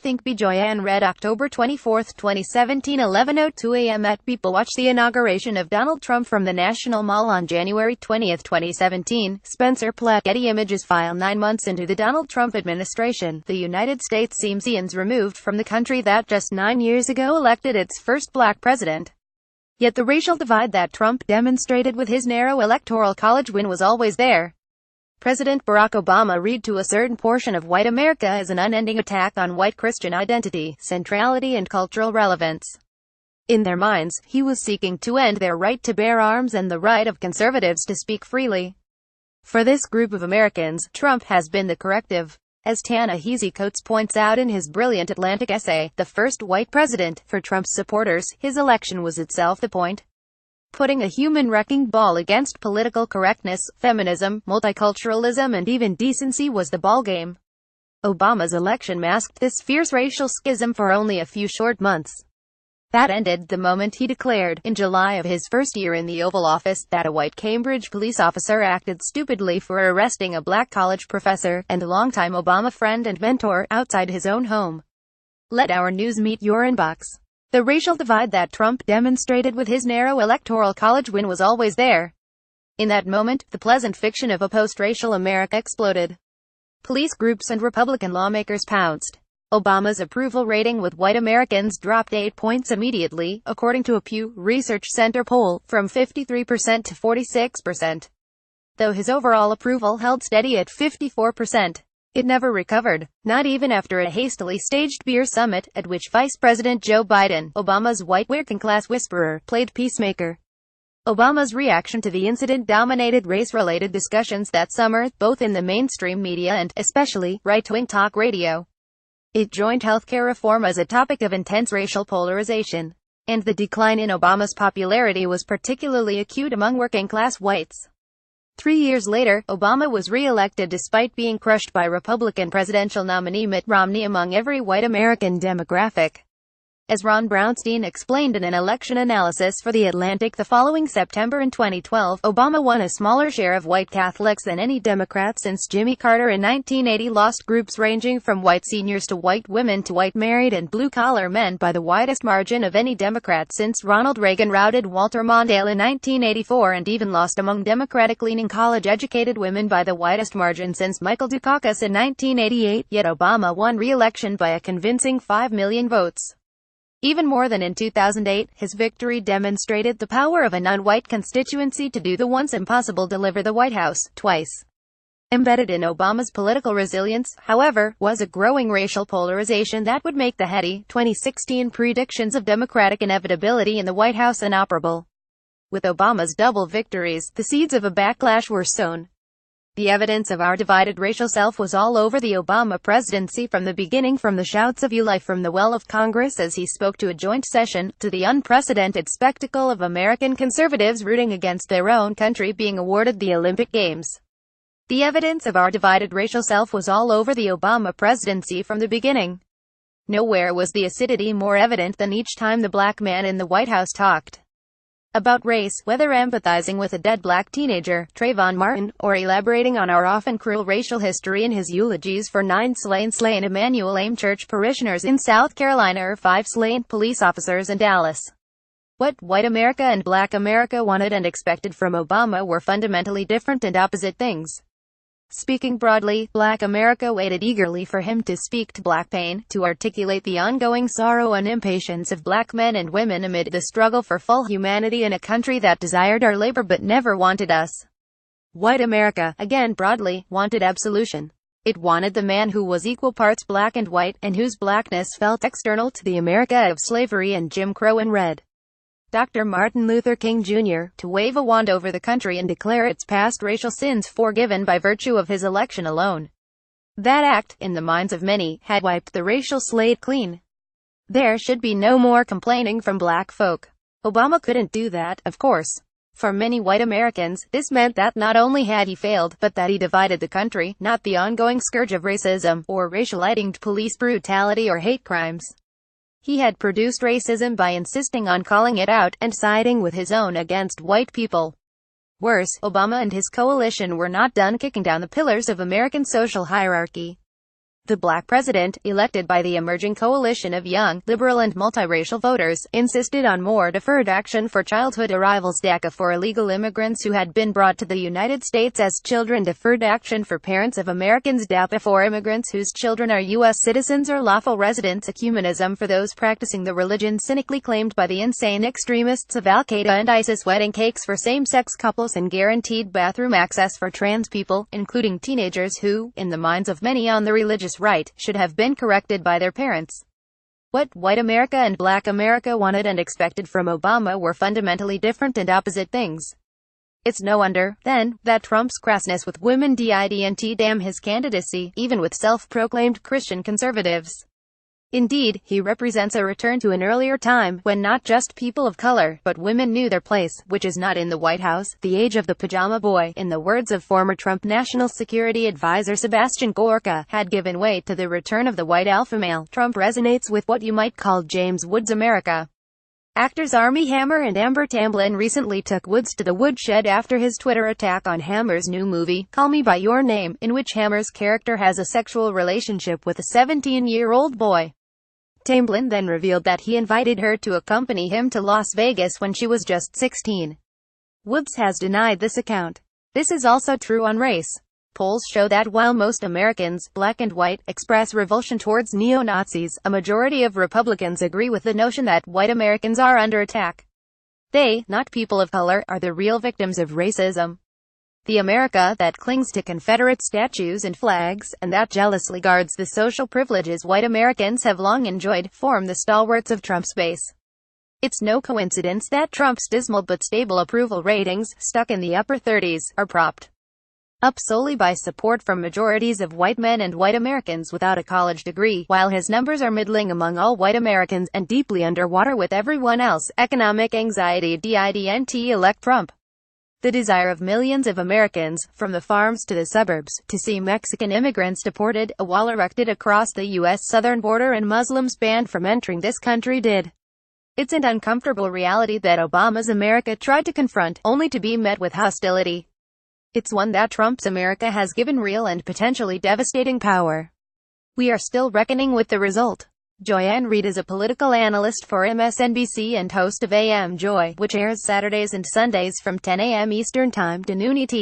Think Joyanne read October 24, 2017, 11:02 a.m. at People Watch the inauguration of Donald Trump from the National Mall on January 20, 2017. Spencer Platt. Getty Images. File. 9 months into the Donald Trump administration, the United States seems eons removed from the country that just 9 years ago elected its first black president. Yet the racial divide that Trump demonstrated with his narrow electoral college win was always there. President Barack Obama read to a certain portion of white America as an unending attack on white Christian identity, centrality and cultural relevance. In their minds, he was seeking to end their right to bear arms and the right of conservatives to speak freely. For this group of Americans, Trump has been the corrective. As Ta-Nehisi Coates points out in his brilliant Atlantic essay, The First White President, for Trump's supporters, his election was itself the point. Putting a human wrecking ball against political correctness, feminism, multiculturalism and even decency was the ballgame. Obama's election masked this fierce racial schism for only a few short months. That ended the moment he declared, in July of his first year in the Oval Office, that a white Cambridge police officer acted stupidly for arresting a black college professor, and longtime Obama friend and mentor, outside his own home. Let our news meet your inbox. The racial divide that Trump demonstrated with his narrow electoral college win was always there. In that moment, the pleasant fiction of a post-racial America exploded. Police groups and Republican lawmakers pounced. Obama's approval rating with white Americans dropped 8 points immediately, according to a Pew Research Center poll, from 53% to 46%. Though his overall approval held steady at 54%. It never recovered, not even after a hastily staged beer summit, at which Vice President Joe Biden, Obama's white working-class whisperer, played peacemaker. Obama's reaction to the incident dominated race-related discussions that summer, both in the mainstream media and, especially, right-wing talk radio. It joined healthcare reform as a topic of intense racial polarization. And the decline in Obama's popularity was particularly acute among working-class whites. 3 years later, Obama was re-elected despite being crushed by Republican presidential nominee Mitt Romney among every white American demographic. As Ron Brownstein explained in an election analysis for The Atlantic the following September in 2012, Obama won a smaller share of white Catholics than any Democrat since Jimmy Carter in 1980 lost groups ranging from white seniors to white women to white married and blue-collar men by the widest margin of any Democrat since Ronald Reagan routed Walter Mondale in 1984 and even lost among Democratic-leaning college-educated women by the widest margin since Michael Dukakis in 1988, yet Obama won re-election by a convincing 5 million votes. Even more than in 2008, his victory demonstrated the power of a non-white constituency to do the once impossible: deliver the White House, twice. Embedded in Obama's political resilience, however, was a growing racial polarization that would make the heady 2016 predictions of Democratic inevitability in the White House inoperable. With Obama's double victories, the seeds of a backlash were sown. The evidence of our divided racial self was all over the Obama presidency from the beginning, from the shouts of "You Lie" from the well of Congress as he spoke to a joint session, to the unprecedented spectacle of American conservatives rooting against their own country being awarded the Olympic Games. The evidence of our divided racial self was all over the Obama presidency from the beginning. Nowhere was the acidity more evident than each time the black man in the White House talked about race, whether empathizing with a dead black teenager, Trayvon Martin, or elaborating on our often cruel racial history in his eulogies for 9 slain Emmanuel AIM Church parishioners in South Carolina or 5 slain police officers in Dallas. What white America and black America wanted and expected from Obama were fundamentally different and opposite things. Speaking broadly, black America waited eagerly for him to speak to black pain, to articulate the ongoing sorrow and impatience of black men and women amid the struggle for full humanity in a country that desired our labor but never wanted us. White America, again broadly, wanted absolution. It wanted the man who was equal parts black and white, and whose blackness felt external to the America of slavery and Jim Crow and red. Dr. Martin Luther King Jr., to wave a wand over the country and declare its past racial sins forgiven by virtue of his election alone. That act, in the minds of many, had wiped the racial slate clean. There should be no more complaining from black folk. Obama couldn't do that, of course. For many white Americans, this meant that not only had he failed, but that he divided the country, not the ongoing scourge of racism, or racial-lightinged police brutality or hate crimes. He had produced racism by insisting on calling it out, and siding with his own against white people. Worse, Obama and his coalition were not done kicking down the pillars of American social hierarchy. The black president, elected by the emerging coalition of young, liberal and multiracial voters, insisted on more deferred action for childhood arrivals DACA for illegal immigrants who had been brought to the United States as children, deferred action for parents of Americans, DAPA for immigrants whose children are U.S. citizens or lawful residents, ecumenism for those practicing the religion cynically claimed by the insane extremists of Al-Qaeda and ISIS, wedding cakes for same-sex couples and guaranteed bathroom access for trans people, including teenagers who, in the minds of many on the religious right, should have been corrected by their parents. What white America and black America wanted and expected from Obama were fundamentally different and opposite things. It's no wonder, then, that Trump's crassness with women didn't damn his candidacy, even with self-proclaimed Christian conservatives. Indeed, he represents a return to an earlier time, when not just people of color, but women knew their place, which is not in the White House, the age of the pajama boy, in the words of former Trump National Security Advisor Sebastian Gorka, had given way to the return of the white alpha male. Trump resonates with what you might call James Woods' America. Actors Armie Hammer and Amber Tamblyn recently took Woods to the woodshed after his Twitter attack on Hammer's new movie, Call Me By Your Name, in which Hammer's character has a sexual relationship with a 17-year-old boy. Tamblyn then revealed that he invited her to accompany him to Las Vegas when she was just 16. Woods has denied this account. This is also true on race. Polls show that while most Americans, black and white, express revulsion towards neo-Nazis, a majority of Republicans agree with the notion that white Americans are under attack. They, not people of color, are the real victims of racism. The America that clings to Confederate statues and flags, and that jealously guards the social privileges white Americans have long enjoyed, form the stalwarts of Trump's base. It's no coincidence that Trump's dismal but stable approval ratings, stuck in the upper 30s, are propped up solely by support from majorities of white men and white Americans without a college degree, while his numbers are middling among all white Americans, and deeply underwater with everyone else. Economic anxiety didn't elect Trump. The desire of millions of Americans, from the farms to the suburbs, to see Mexican immigrants deported, a wall erected across the U.S. southern border and Muslims banned from entering this country did. It's an uncomfortable reality that Obama's America tried to confront, only to be met with hostility. It's one that Trump's America has given real and potentially devastating power. We are still reckoning with the result. Joyanne Reid is a political analyst for MSNBC and host of AM Joy, which airs Saturdays and Sundays from 10 a.m. Eastern Time to noon ET.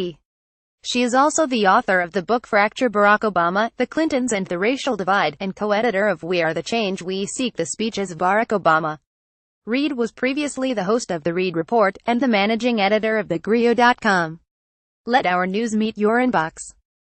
She is also the author of the book Fracture: Barack Obama, The Clintons and the Racial Divide, and co-editor of We Are the Change We Seek: The Speeches of Barack Obama. Reid was previously the host of The Reid Report, and the managing editor of TheGrio.com. Let our news meet your inbox.